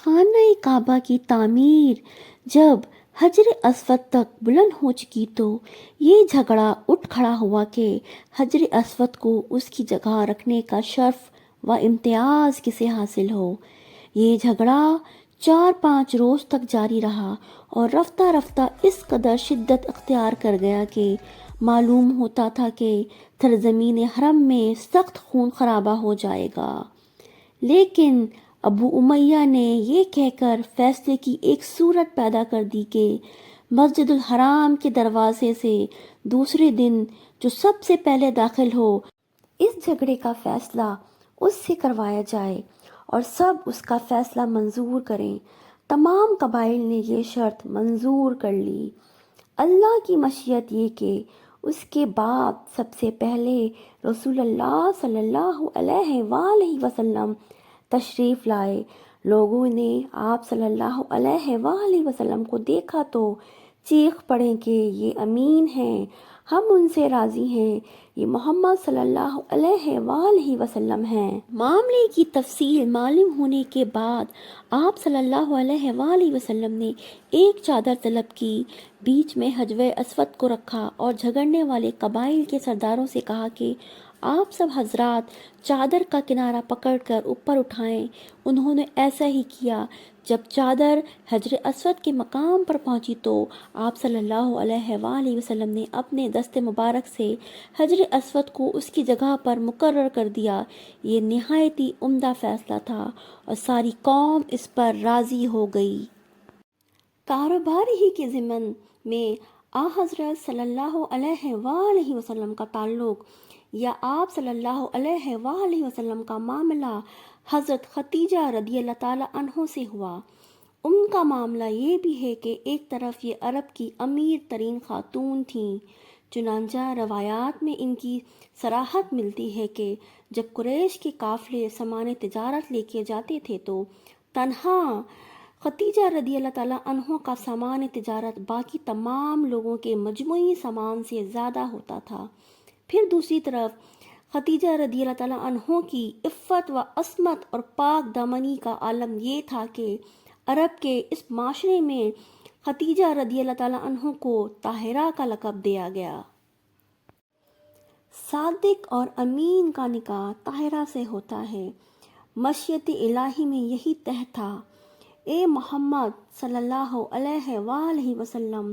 خانہ کعبہ کی تعمیر جب حجر اسود تک بلند ہو چکی تو یہ جھگڑا اٹھ کھڑا ہوا کہ حجر اسود کو اس کی جگہ رکھنے کا شرف و امتیاز کسے حاصل ہو۔ یہ جھگڑا 4-5 روز تک جاری رہا اور رفتہ رفتہ اس قدر شدت اختیار کر گیا کہ معلوم ہوتا تھا کہ سرزمین حرم میں سخت خون خرابہ ہو جائے گا۔ لیکن ابو امیہ نے یہ کہہ کر فیصلے کی ایک صورت پیدا کر دی کہ مسجد الحرام کے دروازے سے دوسرے دن جو سب سے پہلے داخل ہو اس جھگڑے کا فیصلہ اس سے کروایا جائے اور سب اس کا فیصلہ منظور کریں۔ تمام قبائل نے یہ شرط منظور کر لی۔ اللہ کی مشیت یہ کہ اس کے بعد سب سے پہلے رسول اللہ صلی اللہ علیہ وآلہ وسلم تشریف لائے۔ لوگوں نے آپ صلی اللہ علیہ وآلہ وسلم کو دیکھا تو چیخ پڑے کہ یہ امین ہیں، ہم ان سے راضی ہیں، یہ محمد صلی اللہ علیہ وآلہ وسلم ہیں۔ معاملے کی تفصیل معلوم ہونے کے بعد آپ صلی اللہ علیہ وآلہ وسلم نے ایک چادر طلب کی، بیچ میں حجر اسود کو رکھا اور جھگڑنے والے قبائل کے سرداروں سے کہا کہ آپ سب حضرات چادر کا کنارہ پکڑ کر اوپر اٹھائیں۔ انہوں نے ایسا ہی کیا۔ جب چادر حجر اسود کے مقام پر پہنچی تو آپ صلی اللہ علیہ وآلہ وسلم نے اپنے دست مبارک سے حجر اسود کو اس کی جگہ پر مقرر کر دیا۔ یہ نہایت ہی عمدہ فیصلہ تھا اور ساری قوم اس پر راضی ہو گئی۔ کاروبار ہی کے ضمن میں حضرت صلی اللہ علیہ وآلہ وسلم کا تعلق یا آپ صلی اللہ علیہ وآلہ وسلم کا معاملہ حضرت خدیجہ رضی اللہ تعالیٰ عنہ سے ہوا۔ ان کا معاملہ یہ بھی ہے کہ ایک طرف یہ عرب کی امیر ترین خاتون تھیں، چنانچہ روایات میں ان کی صراحت ملتی ہے کہ جب قریش کے قافلے سامان تجارت لے کے جاتے تھے تو تنہا خدیجہ رضی اللہ تعالیٰ عنہ کا سامان تجارت باقی تمام لوگوں کے مجموعی سامان سے زیادہ ہوتا تھا۔ پھر دوسری طرف خدیجہ رضی اللہ تعالیٰ عنہ کی عفت و عصمت اور پاک دامنی کا عالم یہ تھا کہ عرب کے اس معاشرے میں خدیجہ رضی اللہ تعالیٰ عنہ کو طاہرہ کا لقب دیا گیا۔ صادق اور امین کا نکاح طاہرہ سے ہوتا ہے۔ مشیت الہی میں یہی تہہ تھا۔ اے محمد صلی اللہ علیہ وآلہ وسلم،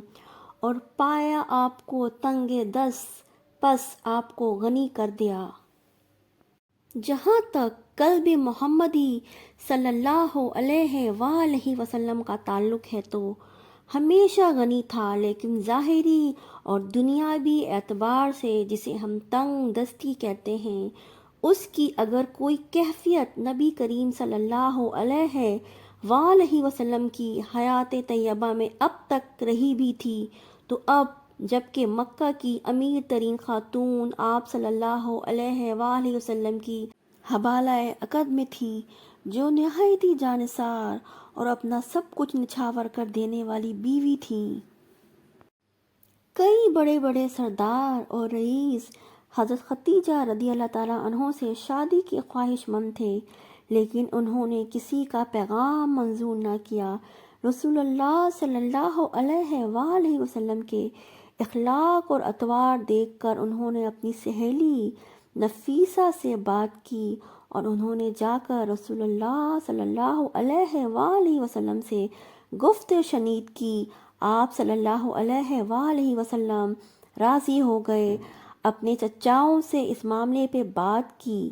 اور پایا آپ کو تنگ دست، پس آپ کو غنی کر دیا۔ جہاں تک قلب محمدی صلی اللہ علیہ وآلہ وسلم کا تعلق ہے تو ہمیشہ غنی تھا، لیکن ظاہری اور دنیاوی اعتبار سے جسے ہم تنگ دستی کہتے ہیں، اس کی اگر کوئی کیفیت نبی کریم صلی اللہ علیہ وآلہ وسلم کی حیات طیبہ میں اب تک رہی بھی تھی تو اب جبکہ مکہ کی امیر ترین خاتون آپ صلی اللہ علیہ وآلہ وسلم کی حبالہ عقد میں تھی، جو نہایت ہی جانثار اور اپنا سب کچھ نچھاور کر دینے والی بیوی تھیں۔ کئی بڑے بڑے سردار اور رئیس حضرت خدیجہ رضی اللہ تعالیٰ عنہ سے شادی کے خواہش مند تھے، لیکن انہوں نے کسی کا پیغام منظور نہ کیا۔ رسول اللہ صلی اللہ علیہ وآلہ وسلم کے اخلاق اور اطوار دیکھ کر انہوں نے اپنی سہیلی نفیسہ سے بات کی اور انہوں نے جا کر رسول اللہ صلی اللہ علیہ وآلہ وسلم سے گفت شنید کی۔ آپ صلی اللہ علیہ وآلہ وسلم راضی ہو گئے، اپنے چچاؤں سے اس معاملے پہ بات کی۔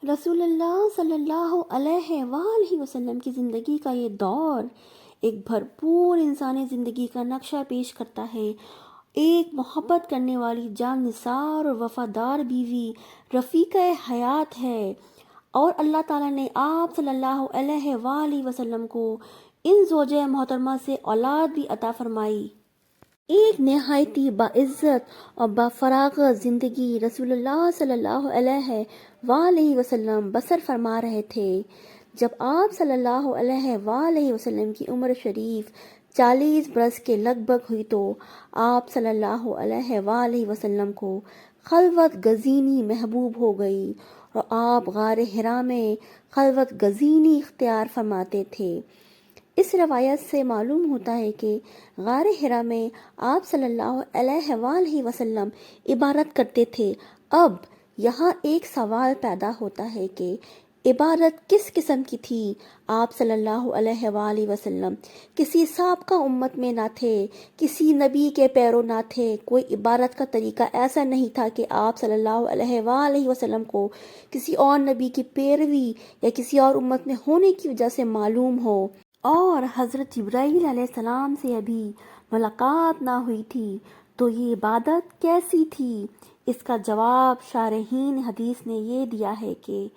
رسول اللہ صلی اللہ علیہ وآلہ وسلم کی زندگی کا یہ دور ایک بھرپور انسانی زندگی کا نقشہ پیش کرتا ہے۔ ایک محبت کرنے والی جان نثار اور وفادار بیوی رفیقہ حیات ہے، اور اللہ تعالیٰ نے آپ صلی اللہ علیہ وآلہ وسلم کو ان زوجہ محترمہ سے اولاد بھی عطا فرمائی۔ ایک نہایتی باعزت اور بافراغت زندگی رسول اللہ صلی اللہ علیہ وآلہ وسلم بسر فرما رہے تھے۔ جب آپ صلی اللہ علیہ وآلہ وسلم کی عمر شریف 40 برس کے لگ بھگ ہوئی تو آپ صلی اللہ علیہ وآلہ وسلم کو خلوت گزینی محبوب ہو گئی اور آپ غار حرا میں خلوت گزینی اختیار فرماتے تھے۔ اس روایت سے معلوم ہوتا ہے کہ غار حرا میں آپ صلی اللہ علیہ وآلہ وسلم عبادت کرتے تھے۔ اب یہاں ایک سوال پیدا ہوتا ہے کہ عبادت کس قسم کی تھی؟ آپ صلی اللہ علیہ وآلہ وسلم کسی سابقہ امت میں نہ تھے، کسی نبی کے پیرو نہ تھے، کوئی عبادت کا طریقہ ایسا نہیں تھا کہ آپ صلی اللہ علیہ وآلہ وسلم کو کسی اور نبی کی پیروی یا کسی اور امت میں ہونے کی وجہ سے معلوم ہو، اور حضرت جبرائیل علیہ السلام سے ابھی ملاقات نہ ہوئی تھی، تو یہ عبادت کیسی تھی؟ اس کا جواب شارحین حدیث نے یہ دیا ہے کہ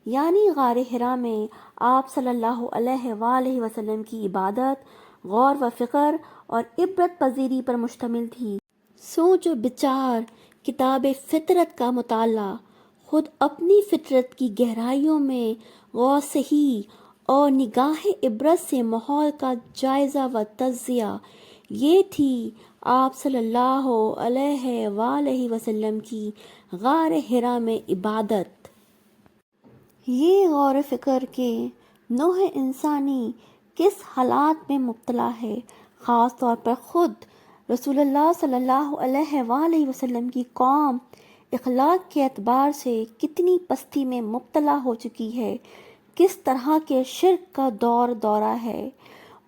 یعنی غار حرا میں آپ صلی اللہ علیہ وآلہ وسلم کی عبادت غور و فکر اور عبرت پذیری پر مشتمل تھی۔ سوچ و بچار، کتاب فطرت کا مطالعہ، خود اپنی فطرت کی گہرائیوں میں غور سہی اور نگاہ عبرت سے ماحول کا جائزہ و تجزیہ، یہ تھی آپ صلی اللہ علیہ وآلہ وسلم کی غار حرا میں عبادت۔ یہ غور و فکر کہ نوع انسانی کس حالات میں مبتلا ہے، خاص طور پر خود رسول اللہ صلی اللہ علیہ وآلہ وسلم کی قوم اخلاق کے اعتبار سے کتنی پستی میں مبتلا ہو چکی ہے، کس طرح کے شرک کا دورہ ہے،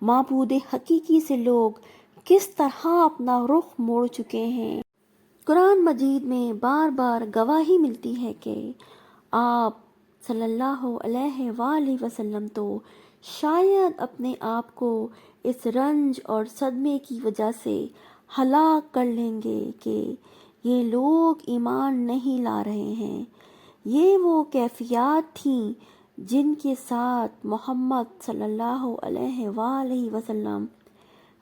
معبود حقیقی سے لوگ کس طرح اپنا رخ موڑ چکے ہیں۔ قرآن مجید میں بار بار گواہی ملتی ہے کہ آپ صلی اللہ علیہ وآلہ وسلم تو شاید اپنے آپ کو اس رنج اور صدمے کی وجہ سے ہلاک کر لیں گے کہ یہ لوگ ایمان نہیں لا رہے ہیں۔ یہ وہ کیفیات تھیں جن کے ساتھ محمد صلی اللہ علیہ وآلہ وسلم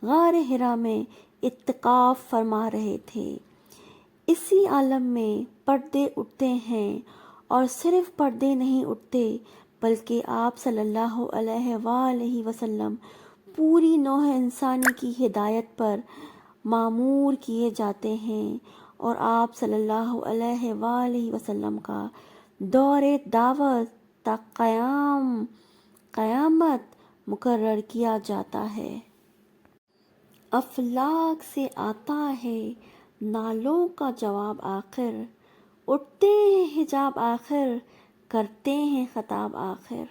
غار حرا میں اعتکاف فرما رہے تھے۔ اسی عالم میں پردے اٹھتے ہیں، اور صرف پردے نہیں اٹھتے بلکہ آپ صلی اللہ علیہ وآلہ وسلم پوری نوع انسانی کی ہدایت پر معمور کیے جاتے ہیں، اور آپ صلی اللہ علیہ وآلہ وسلم کا دور دعوت تا قیامت مقرر کیا جاتا ہے۔ افلاک سے آتا ہے نالوں کا جواب آخر، اٹھتے ہیں حجاب آخر، کرتے ہیں خطاب آخر۔